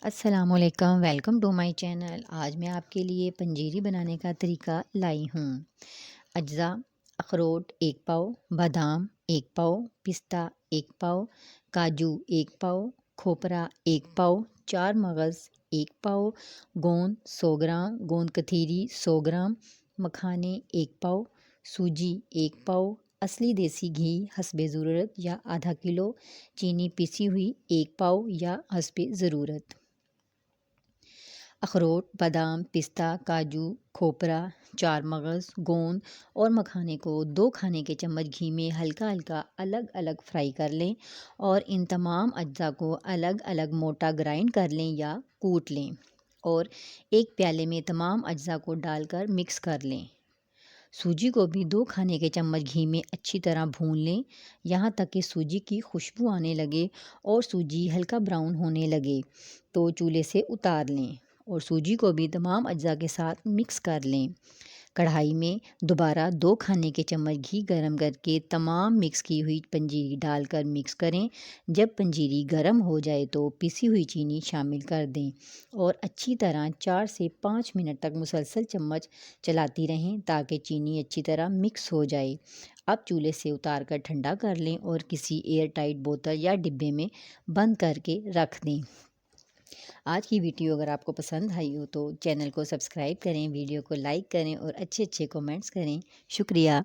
अस्सलामुअलैकुम, welcome to my channel. आज मैं आपके लिए पंजीरी बनाने का तरीका लाई हूँ। अज्जा: अखरोट 1 पाव, बादाम 1 पाव, पिस्ता 1 पाव, काजू 1 पाव, खोपरा 1 पाव, 4 मगज़ 1 पाव, गोंद 100 ग्राम, गोंद कथीरी 100 ग्राम, मखाने 1 पाव, सूजी 1 पाव, असली देसी घी हस्बे ज़रूरत या आधा किलो, चीनी पिसी हुई 1 पाव या हस्बे ज़रूरत। अखरोट, बादाम, पिस्ता, काजू, खोपरा, 4 मगज़, गोंद और मखाने को 2 खाने के चम्मच घी में हल्का हल्का अलग अलग फ्राई कर लें और इन तमाम अज्जा को अलग अलग मोटा ग्राइंड कर लें या कूट लें और एक प्याले में तमाम अज्जा को डालकर मिक्स कर लें। सूजी को भी 2 खाने के चम्मच घी में अच्छी तरह भून लें, यहाँ तक कि सूजी की खुशबू आने लगे और सूजी हल्का ब्राउन होने लगे तो चूल्हे से उतार लें और सूजी को भी तमाम अज्जा के साथ मिक्स कर लें। कढ़ाई में दोबारा 2 खाने के चम्मच घी गरम करके तमाम मिक्स की हुई पंजीरी डालकर मिक्स करें। जब पंजीरी गरम हो जाए तो पिसी हुई चीनी शामिल कर दें और अच्छी तरह 4 से 5 मिनट तक मुसलसल चम्मच चलाती रहें ताकि चीनी अच्छी तरह मिक्स हो जाए। अब चूल्हे से उतार कर ठंडा कर लें और किसी एयर टाइट बोतल या डिब्बे में बंद करके रख दें। आज की वीडियो अगर आपको पसंद आई हो तो चैनल को सब्सक्राइब करें, वीडियो को लाइक करें और अच्छे अच्छे कमेंट्स करें। शुक्रिया।